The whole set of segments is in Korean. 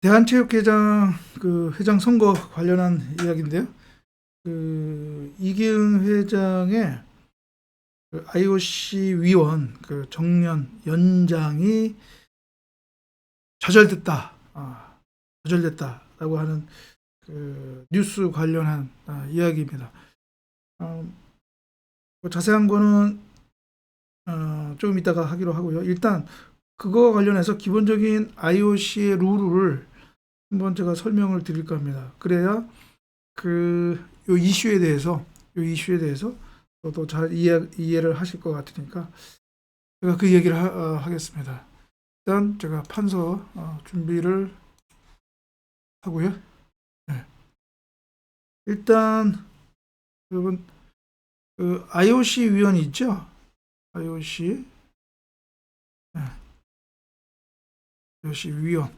대한체육회장 그 회장 선거 관련한 이야기인데요. 이기흥 회장의 그 IOC 위원 그 정년 연장이 좌절됐다, 좌절됐다라고 하는 그 뉴스 관련한 이야기입니다. 뭐 자세한 거는 조금 이따가 하기로 하고요. 일단 그거 관련해서 기본적인 IOC의 룰을 한번 제가 설명을 드릴까 합니다. 그래야 요 이슈에 대해서 또 잘 이해를 하실 것 같으니까 제가 그 얘기를 하겠습니다. 일단 제가 판서 준비를 하고요. 네. 일단 여러분 그 IOC 위원이 있죠. IOC IOC 위원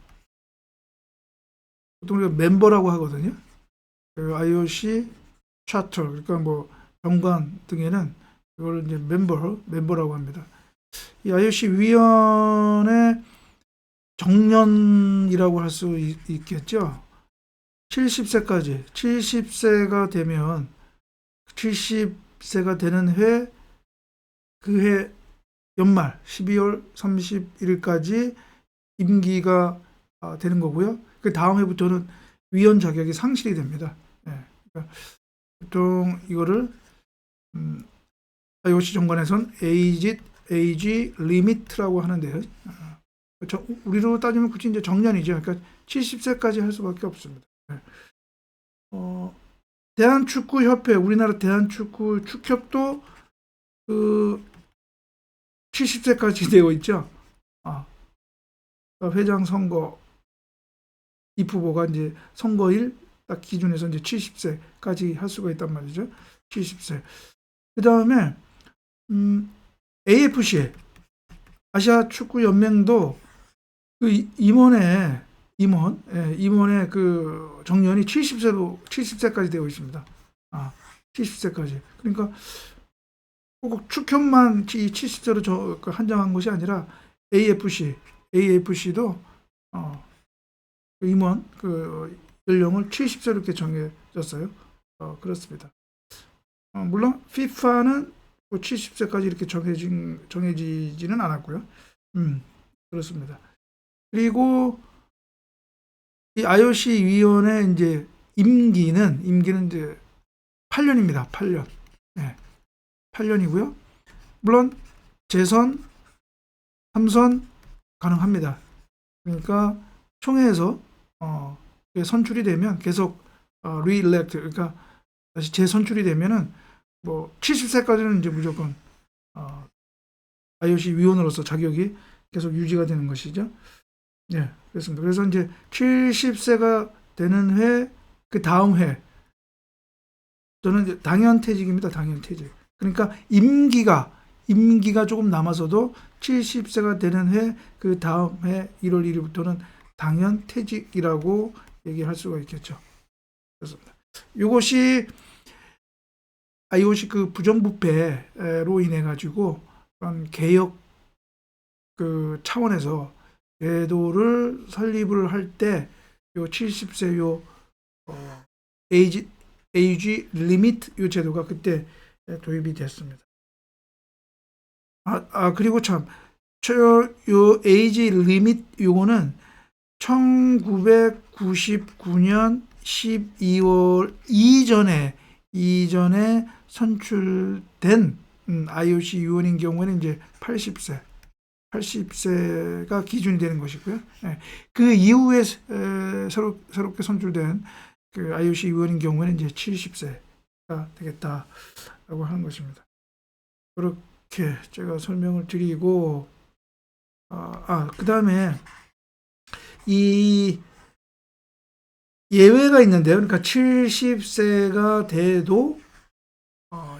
보통 우리가 멤버라고 하거든요. 그 IOC 차터 그러니까 뭐 정관 등에는 이걸 이제 멤버라고 합니다. 이 IOC 위원의 정년이라고 할 수 있겠죠. 70세가 되면 70세가 되는 그 해 연말 12월 31일까지 임기가 되는 거고요. 그 다음 해부터는 위원 자격이 상실이 됩니다. 예, 그러니까 보통 이거를 IOC 정관에선 에이지 리미트라고 하는데요. 우리로 따지면 굳이 이제 정년이죠. 그러니까 70세까지 할 수밖에 없습니다. 네. 대한축구협회, 우리나라 대한축구 축협도 그 70세까지 되어 있죠. 회장 선거 입후보가 이제 선거일 딱 기준에서 이제 70세까지 할 수가 있단 말이죠. 70세. 그 다음에 AFC 아시아 축구 연맹도 그 임원의 그 정년이 70세까지 되어 있습니다. 70세까지. 그러니까 꼭 축협만 70세로 한정한 것이 아니라 AFC도 임원 그 연령을 70세로 이렇게 정해졌어요. 그렇습니다. 물론 FIFA는 70세까지 이렇게 정해지지는 않았고요. 그렇습니다. 그리고 이 IOC 위원회 이제 임기는 이제 8년입니다. 8년. 네. 8년이고요. 물론 재선, 3선 가능합니다. 그러니까 총회에서 선출이 되면 계속 리일렉트 그러니까 다시 재선출이 되면은 뭐 70세까지는 이제 무조건 IOC 위원으로서 자격이 계속 유지가 되는 것이죠. 네, 그렇습니다. 그래서 이제 70세가 되는 그 다음 저는 이제 당연퇴직입니다. 당연퇴직. 그러니까 임기가 조금 남아서도 70세가 되는 그 다음 해 1월 1일부터는 당연퇴직이라고 얘기할 수가 있겠죠. 그렇습니다. 이것이 IOC 그 부정부패로 인해 가지고 개혁 그 차원에서 제도를 설립을 할 때 요 70세 에이지 리미트 요 제도가 그때 도입이 됐습니다. 그리고 요 에이지 리미트 요거는 1999년 12월 이전에 선출된 IOC 위원인 경우에는 이제 80세가 기준이 되는 것이고요. 그 이후에 새롭게 선출된 그 IOC 위원인 경우에는 이제 70세가 되겠다라고 하는 것입니다. 그렇게 제가 설명을 드리고, 그 다음에 이 예외가 있는데요. 그러니까 70세가 돼도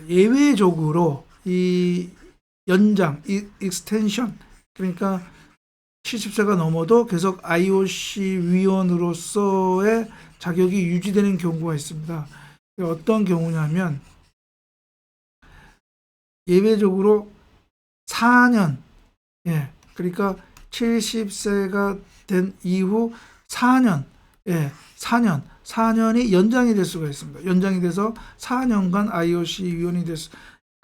예외적으로 이 연장, 익스텐션 그러니까 70세가 넘어도 계속 IOC 위원으로서의 자격이 유지되는 경우가 있습니다. 어떤 경우냐면 예외적으로 4년, 그러니까 70세가 된 이후 4년, 예, 4년이 연장이 될 수가 있습니다. 연장이 돼서 4년간 IOC 위원이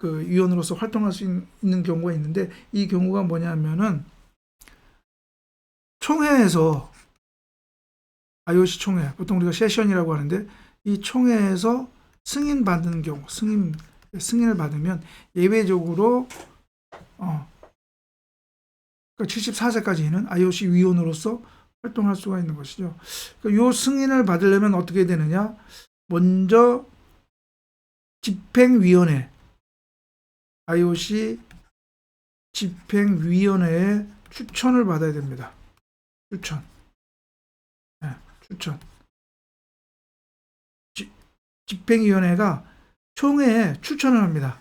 위원으로서 활동할 수 있는 경우가 있는데, 이 경우가 뭐냐면은 총회에서, IOC 총회, 보통 우리가 세션이라고 하는데, 이 총회에서 승인받는 경우, 승인을 받으면 예외적으로 그러니까 74세까지는 IOC 위원으로서 활동할 수가 있는 것이죠. 이 승인을 받으려면 어떻게 되느냐? 먼저 집행위원회, IOC 집행위원회의 추천을 받아야 됩니다. 추천. 네, 추천. 집행위원회가 총회에 추천을 합니다.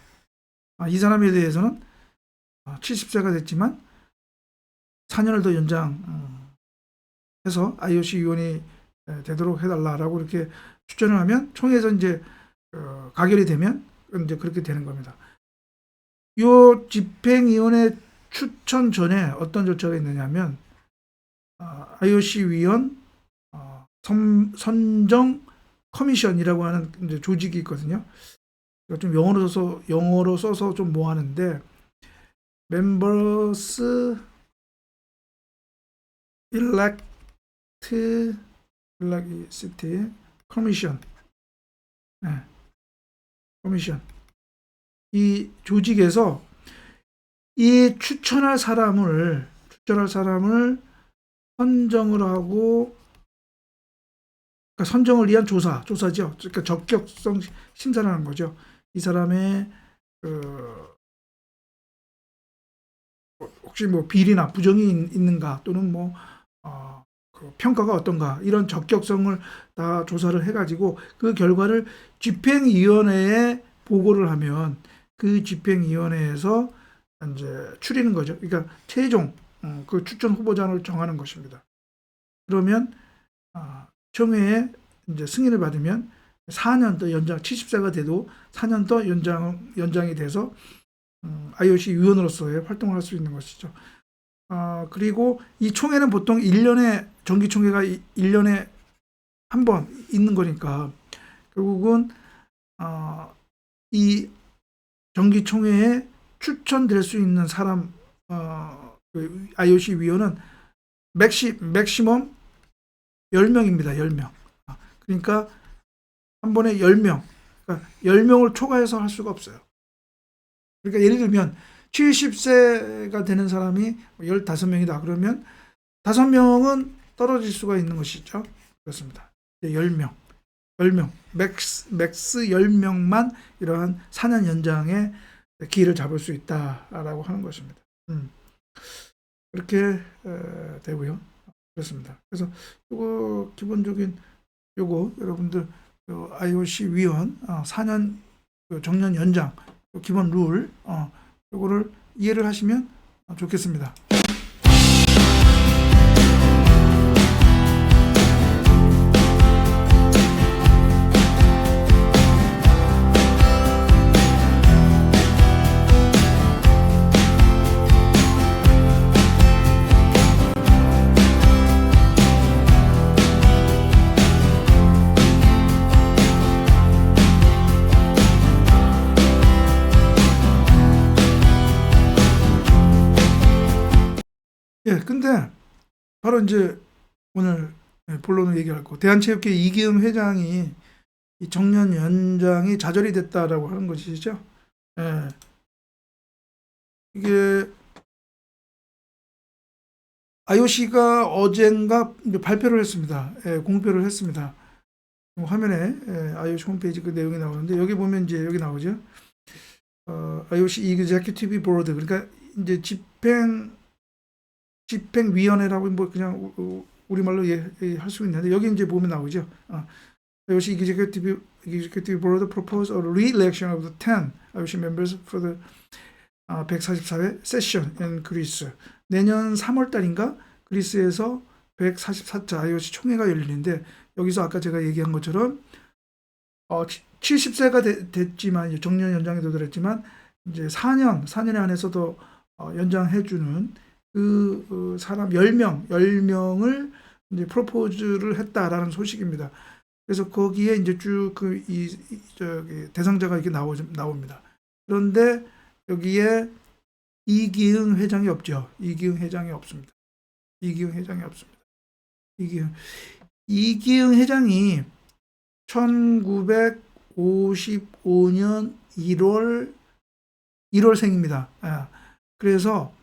이 사람에 대해서는 70세가 됐지만 4년을 더 연장해서 IOC 위원이 되도록 해달라라고 이렇게 추천을 하면 총회에서 이제 가결이 되면 이제 그렇게 되는 겁니다. 이 집행위원회 추천 전에 어떤 절차가 있느냐면 IOC 위원 선정 커미션이라고 하는 이제 조직이 있거든요. 좀 영어로 써서 좀 뭐하는데 members elect commission, 네, 커미션. 이 조직에서 이 추천할 사람을 선정을 하고, 그러니까 선정을 위한 조사죠. 그러니까 적격성 심사를 하는 거죠. 이 사람의 혹시 뭐 비리나 부정이 있는가, 또는 뭐 평가가 어떤가, 이런 적격성을 다 조사를 해가지고 그 결과를 집행위원회에 보고를 하면 그 집행위원회에서 이제 추리는 거죠. 그러니까 최종 그 추천 후보자를 정하는 것입니다. 그러면 총회에 이제 승인을 받으면 4년 더 연장, 70세가 돼도 4년 더 연장이 돼서 IOC 위원으로서의 활동을 할 수 있는 것이죠. 그리고 이 총회는 보통 1년에, 정기총회가 1년에 한 번 있는 거니까 결국은 이 정기총회에 추천될 수 있는 사람, 그 IOC 위원은 맥시멈 10명입니다. 10명. 그러니까 한 번에 10명, 그러니까 10명을 초과해서 할 수가 없어요. 그러니까 예를 들면 70세가 되는 사람이 15명이다. 그러면 5명은 떨어질 수가 있는 것이죠. 그렇습니다. 10명, 맥스 10명만 이러한 4년 연장의 기회를 잡을 수 있다라고 하는 것입니다. 그렇게 되고요. 그렇습니다. 그래서 이거 기본적인 요거 여러분들 IOC 위원 4년 정년 연장 기본 룰 요거를 이해를 하시면 좋겠습니다. 예, 근데 바로 이제 오늘 본론을 얘기할 거, 대한체육회 이기음 회장이 이 정년 연장이 좌절이 됐다라고 하는 것이죠. 예. 이게 IOC가 어젠가 발표를 했습니다. 예, 공표를 했습니다. 화면에 IOC 홈페이지 그 내용이 나오는데, 여기 보면 이제 여기 나오죠. IOC Executive Board, 그러니까 이제 집행위원회라고 뭐 그냥 우리말로 할 수 있는데, 여기 이제 보면 나오죠. IOC Executive Board propose a re-election of the 10 IOC members for the 144회 session in Greece. 내년 3월 달인가 그리스에서 144차 IOC 총회가 열리는데, 여기서 아까 제가 얘기한 것처럼 70세가 됐지만, 이제 정년 연장이 되더랬지만 이제 4년에 한해서도 연장해주는 그 사람 10명을 이제 프로포즈를 했다라는 소식입니다. 그래서 거기에 이제 쭉 저기 대상자가 이렇게 나옵니다. 그런데 여기에 이기흥 회장이 없죠. 이기흥 회장이 없습니다. 이기흥 회장이 없습니다. 이기흥 회장이 1955년 1월생입니다. 그래서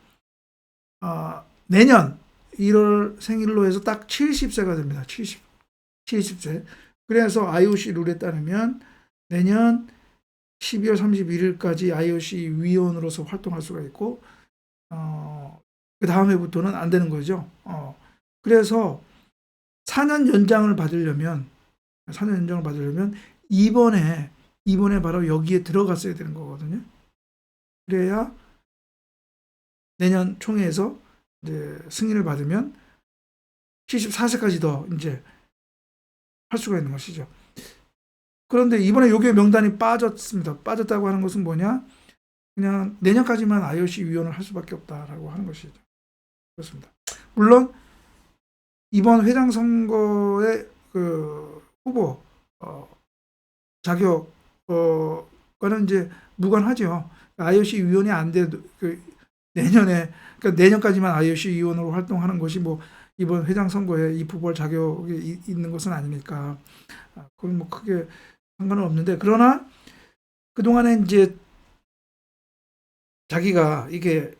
내년 1월 생일로 해서 딱 70세가 됩니다. 70세. 그래서 IOC 룰에 따르면 내년 12월 31일까지 IOC 위원으로서 활동할 수가 있고, 그 다음 해부터는 안 되는 거죠. 그래서 4년 연장을 받으려면 이번에 바로 여기에 들어갔어야 되는 거거든요. 그래야 내년 총회에서 이제 승인을 받으면 74세까지 더 이제 할 수가 있는 것이죠. 그런데 이번에 여기에 명단이 빠졌습니다. 빠졌다고 하는 것은 뭐냐? 그냥 내년까지만 IOC 위원을 할 수밖에 없다라고 하는 것이죠. 그렇습니다. 물론 이번 회장 선거의 그 후보 자격과는 이제 무관하죠. IOC 위원이 안 돼도 내년에, 그러니까 내년까지만 IOC 위원으로 활동하는 것이 뭐 이번 회장 선거에 입후보할 자격이 있는 것은 아니니까 그건 뭐 크게 상관은 없는데, 그러나 그동안에 이제 자기가 이게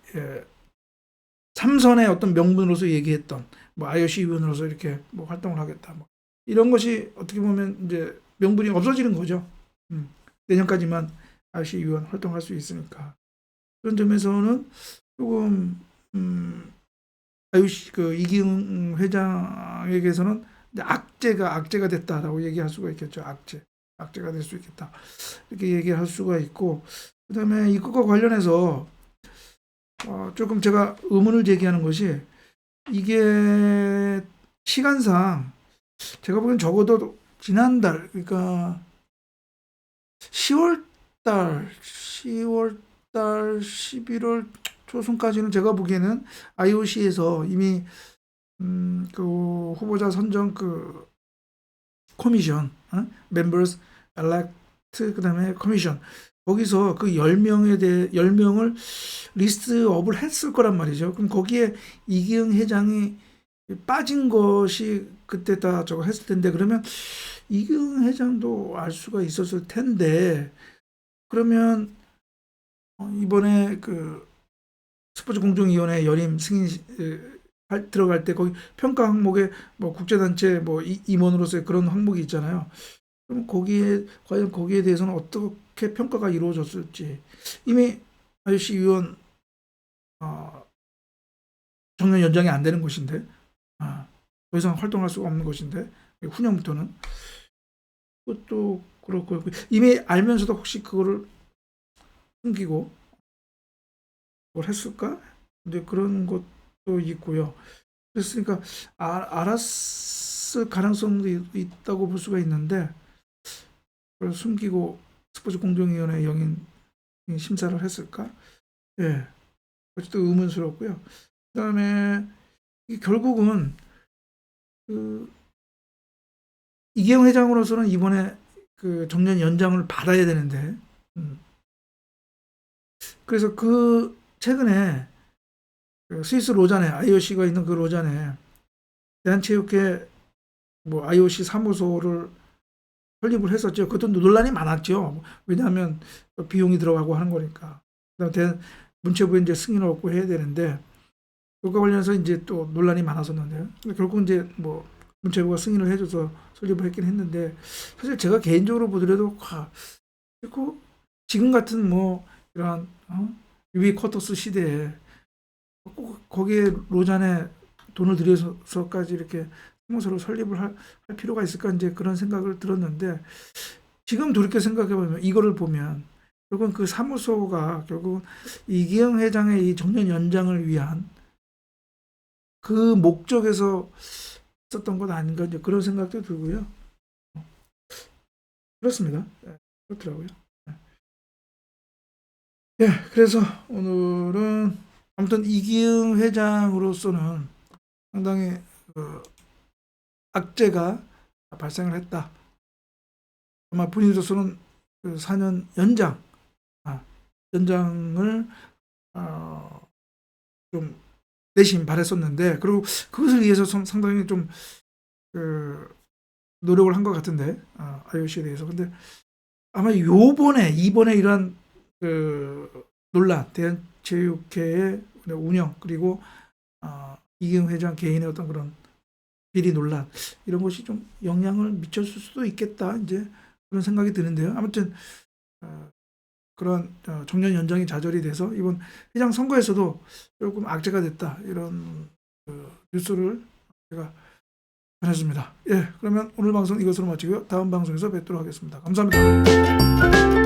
삼선의 어떤 명분으로서 얘기했던 뭐 IOC 위원으로서 이렇게 뭐 활동을 하겠다, 뭐 이런 것이 어떻게 보면 이제 명분이 없어지는 거죠. 내년까지만 IOC 위원 활동할 수 있으니까. 그런 점에서는 조금 IOC 그 이기흥 회장에게서는 악재가 됐다라고 얘기할 수가 있겠죠. 악재가 될 수 있겠다, 이렇게 얘기할 수가 있고, 그다음에 이것과 관련해서 조금 제가 의문을 제기하는 것이, 이게 시간상 제가 보기엔 적어도 지난달, 그러니까 10월 11월 초순까지는 제가 보기에는 IOC에서 이미 그 후보자 선정 그 커미션, members elect, 그다음에 커미션, 거기서 그 10명을 리스트업을 했을 거란 말이죠. 그럼 거기에 이기흥 회장이 빠진 것이 그때 다 저거 했을 텐데, 그러면 이기흥 회장도 알 수가 있었을 텐데, 그러면 이번에 그 스포츠 공정위원회 연임 승인 들어갈 때 거기 평가 항목에 뭐 국제단체 뭐 임원으로서의 그런 항목이 있잖아요. 그럼 과연 거기에 대해서는 어떻게 평가가 이루어졌을지, 이미 IOC 위원 정년 연장이 안 되는 것인데, 더 이상 활동할 수가 없는 것인데, 후년부터는 그것도 그렇고, 이미 알면서도 혹시 그거를 숨기고 뭘 했을까? 근데 그런 것도 있고요. 그랬으니까 알았을 가능성도 있다고 볼 수가 있는데, 그걸 숨기고 스포츠 공정위원회 영인 심사를 했을까? 예, 어쨌든 의문스럽고요. 그다음에 결국은 그 이기영 회장으로서는 이번에 그 정년 연장을 받아야 되는데, 그래서 그 최근에 그 스위스 로잔에 IOC가 있는 그 로잔에 대한체육회 뭐 IOC 사무소를 설립을 했었죠. 그것도 논란이 많았죠. 왜냐하면 비용이 들어가고 하는 거니까. 그다음에 문체부에 이제 승인을 얻고 해야 되는데, 그것과 관련해서 이제 또 논란이 많았었는데요. 결국 이제 뭐 문체부가 승인을 해줘서 설립을 했긴 했는데, 사실 제가 개인적으로 보더라도 그리고 지금 같은 뭐 이런 유비 쿼터스 시대에 꼭 거기에 로잔에 돈을 들여서까지 이렇게 사무소를 설립을 할 필요가 있을까, 이제 그런 생각을 들었는데, 지금 돌이켜 생각해보면 이거를 보면 결국은 그 사무소가 결국 이기영 회장의 이 정년 연장을 위한 그 목적에서 썼던 것 아닌가, 이제 그런 생각도 들고요. 그렇습니다. 그렇더라고요. 예, 그래서 오늘은 아무튼 이기흥 회장으로서는 상당히 악재가 발생을 했다. 아마 본인으로서는 그 4년 연장을 좀 내심 바랬었는데, 그리고 그것을 위해서 상당히 좀 노력을 한 것 같은데, IOC에 대해서. 근데 아마 이번에 이러한 논란, 대한체육회의 운영, 그리고 이기흥 회장 개인의 어떤 그런 비리 논란, 이런 것이 좀 영향을 미쳤을 수도 있겠다, 이제 그런 생각이 드는데요. 아무튼 그런 정년 연장이 좌절이 돼서 이번 회장 선거에서도 조금 악재가 됐다, 이런 뉴스를 제가 전했습니다. 예, 그러면 오늘 방송 이것으로 마치고요. 다음 방송에서 뵙도록 하겠습니다. 감사합니다.